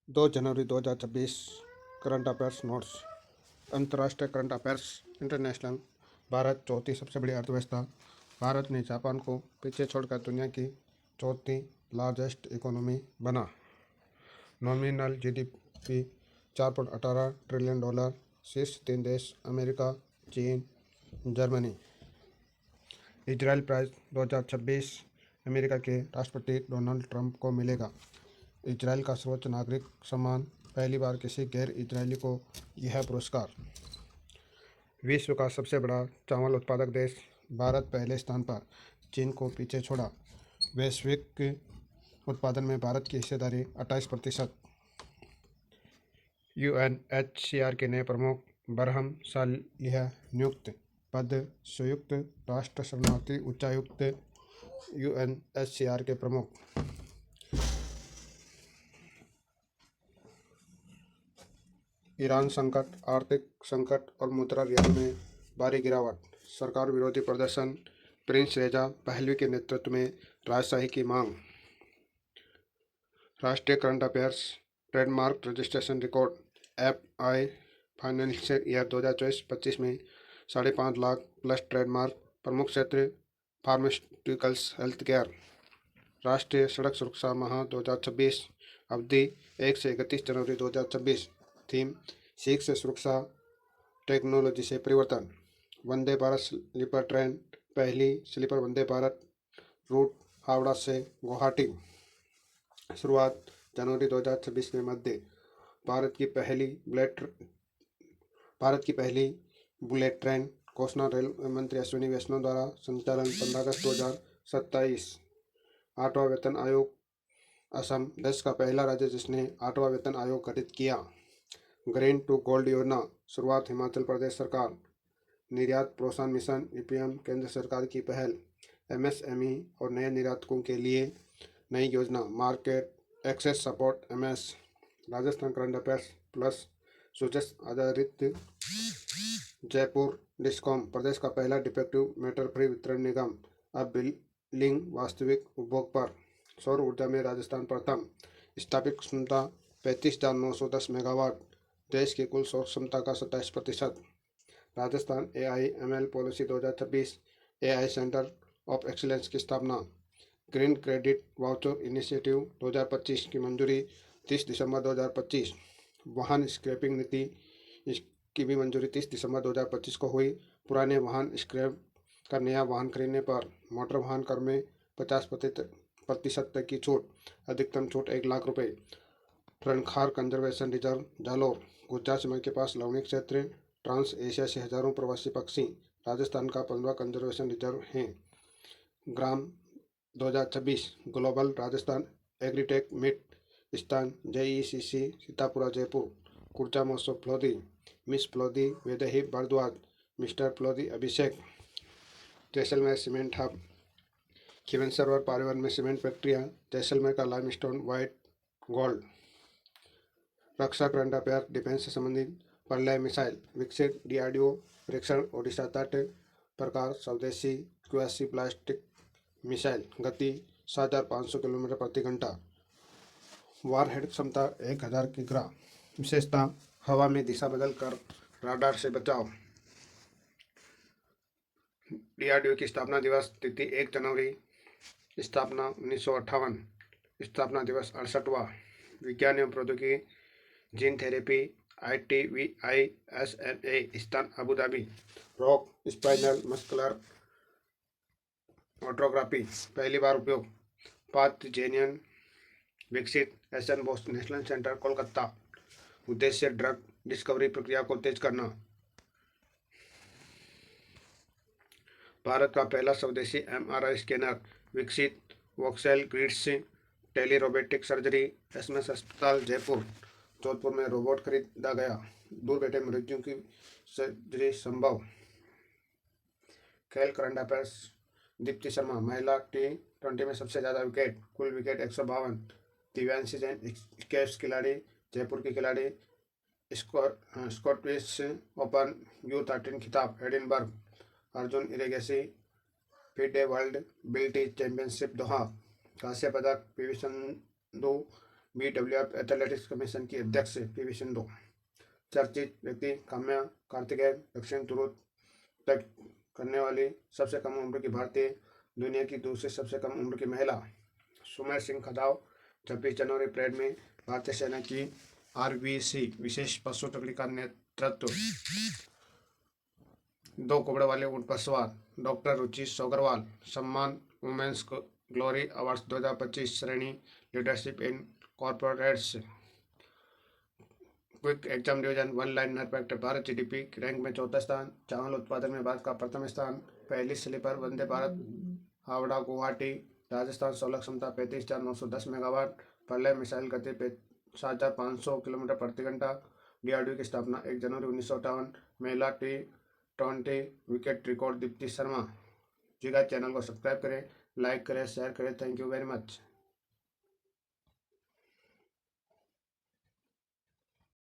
2 जनवरी 2026 current affairs notes. अंतर्राष्ट्रीय current affairs international. Bharat चौथी सबसे बड़ी अर्थव्यवस्था। भारत ने जापान को पीछे छोड़कर दुनिया की चौथी लार्जेस्ट इकोनॉमी बना। Nominal GDP 4.18 trillion dollar. शीर्ष 3 देश अमेरिका, चीन, जर्मनी। इजराइल प्राइज 2026 अमेरिका के राष्ट्रपति डोनाल्ड ट्रंप को मिलेगा। इजराइल का सर्वोच्च नागरिक सम्मान, पहली बार किसी गैर इजरायली को यह पुरस्कार। विश्व का सबसे बड़ा चावल उत्पादक देश भारत पहले स्थान पर, चीन को पीछे छोड़ा। वैश्विक उत्पादन में भारत की हिस्सेदारी 28%। यूएनएचसीआर के नए प्रमुख बरहम सालिह नियुक्त। पद संयुक्त राष्ट्र शरणार्थी उच्चायुक्त, यूएनएचसीआर के प्रमुख। ईरान संकट, आर्थिक संकट और मुद्रा रियाल में भारी गिरावट। सरकार विरोधी प्रदर्शन, प्रिंस रेजा पहलवी के नेतृत्व में राजशाही की मांग। राष्ट्रीय current affairs. Trademark registration record. FI financial year 2024-25 में 5.5 लाख प्लस ट्रेडमार्क। प्रमुख क्षेत्र फार्मास्यूटिकल्स, हेल्थ केयर। राष्ट्रीय सड़क सुरक्षा माह 2026 अवधि 1 से 31 जनवरी 2026। थीम सीख से सुरक्षा, टेक्नोलॉजी से परिवर्तन। वंदे भारत स्लीपर ट्रेन, पहली स्लीपर वंदे भारत रूट हावड़ा से गुवाहाटी। शुरुआत जनवरी 2026 में मध्य। भारत की पहली बुलेट ट्रेन घोषणा रेल मंत्री अश्विनी वैष्णव द्वारा संचालन 15 अगस्त 2027। 8वां वेतन आयोग। असम देश का पहला राज्य जिसने 8वां वेतन आयोग गठित किया। ग्रीन टू गोल्ड योजना शुरुआत हिमाचल प्रदेश सरकार। निर्यात प्रोत्साहन मिशन ईपीएम केंद्र सरकार की पहल। एमएसएमई और नए निर्यातकों के लिए नई योजना market access support MS. Rajasthan current affairs plus सूचक आधारित। जयपुर डिस्कॉम प्रदेश का पहला डिफेक्टिव मेटर फ्री वितरण निगम, अब बिलिंग वास्तविक उपभोग पर। सौर ऊर्जा में राजस्थान प्रथम। स्थापित क्षमता 35,910 मेगावाट, देश की कुल सौर क्षमता का 27%। Rajasthan AIML policy 2026, AI centre of excellence की स्थापना। ग्रीन क्रेडिट वाउचर इनिशिएटिव 2025 की मंजूरी 30 दिसंबर 2025। वाहन स्क्रैपिंग नीति की भी मंजूरी 30 दिसंबर 2025 को हुई। पुराने वाहन स्क्रैप कर नया वाहन खरीदने पर मोटर वाहन कर में 50% तक की छूट, अधिकतम छूट 1 लाख रुपए। रणखार कंजर्वेशन रिजर्व जालोर, गुजरात सीमा के पास लवणी क्षेत्र, ट्रांस एशिया से हजारों प्रवासी पक्षी, राजस्थान का 15वां कंजर्वेशन रिजर्व है। ग्राम 2026 ग्लोबल राजस्थान एग्रीटेक मीट स्थान जेईसीसी सीतापुरा जयपुर। ऊर्जा महोत्सव फ्लोदी, मिस फ्लोदी वेदही भारद्वाज, मिस्टर फ्लोदी अभिषेक। जैसलमेर सीमेंट हब, खिवन सरोवर पारिवन में सीमेंट फैक्ट्रियाँ, जैसलमेर का लाइमस्टोन वाइट गोल्ड। रक्षा करंट अफेयर डिफेंस से संबंधित। प्रलय मिसाइल विकसित, डीआरडीओ परीक्षण ओडिशा तट। प्रकार स्वदेशी क्यूएससी प्लास्टिक मिसाइल, गति 7,500 किलोमीटर प्रति घंटा। वारहेड क्षमता 1,000 किग्रा। विशेषता हवा में दिशा बदल कर राडार से बचाव। डीआरडीओ की स्थापना दिवस तिथि 1 जनवरी। स्थापना 1958। स्थापना दिवस 68वां। विज्ञान एवं प्रौद्योगिकी, जीन थेरेपी, ITVISNA स्थान Abu Dhabi. Rock spinal muscular autography, पहली बार उपयोग पाथजेनियन विकसित, एसन बोस नेशनल सेंटर कोलकाता। उद्देश्य ड्रग डिस्कवरी प्रक्रिया को तेज करना। भारत का पहला स्वदेशी MRI स्कैनर विकसित, voxel grids tele robotic surgery, SMS अस्पताल जयपुर। जोधपुर में रोबोट खरीदा गया, दूर बैठे मरीजों की सर्जरी संभव। खेल करंट अफेयर्स। दीप्ति शर्मा महिला T20 में सबसे ज़्यादा विकेट, कुल विकेट 152। दिव्यांशी जैन स्केट्स खिलाड़ी, जयपुर की खिलाड़ी। स्कॉटिश ओपन U13 खिताब Edinburgh. Arjun Erigaisi FIDE world blitz championship Doha. कांस्य पदक PV Sindhu BWF athletics commission की अध्यक्ष PV सिंधु। चर्चित व्यक्ति काम्या कार्तिकेयन दक्षिण ध्रुव तय करने वाली सबसे कम उम्र की भारतीय, दुनिया की दूसरी सबसे कम उम्र की महिला। सुमेर सिंह खदाव 26 जनवरी परेड में भारतीय सेना की RVC विशेष पशु टुकड़ी का नेतृत्व। 2 कुबड़े वाले ऊंट पर सवार। डॉक्टर रुचि सोगरवाल सम्मान वुमेन्स ग्लोरी अवार्ड्स 2025 श्रेणी leadership in corporates. Quick exam division one liner factor Bharat GDP rank में 4था स्थान। चावल उत्पादन में भारत का प्रथम स्थान। पहली स्लीपर वंदे भारत हावड़ा गुवाहाटी राजस्थान। 16 क्षमता 35,910 मेगावाट। प्रलय मिसाइल गति 7,500 किलोमीटर प्रति घंटा। DRDO की स्थापना 1 जनवरी 1958। महिला T20 wicket record Deepti Sharma. जी गाइस, चैनल को सब्सक्राइब करें, लाइक करें, शेयर करें। Thank you very much.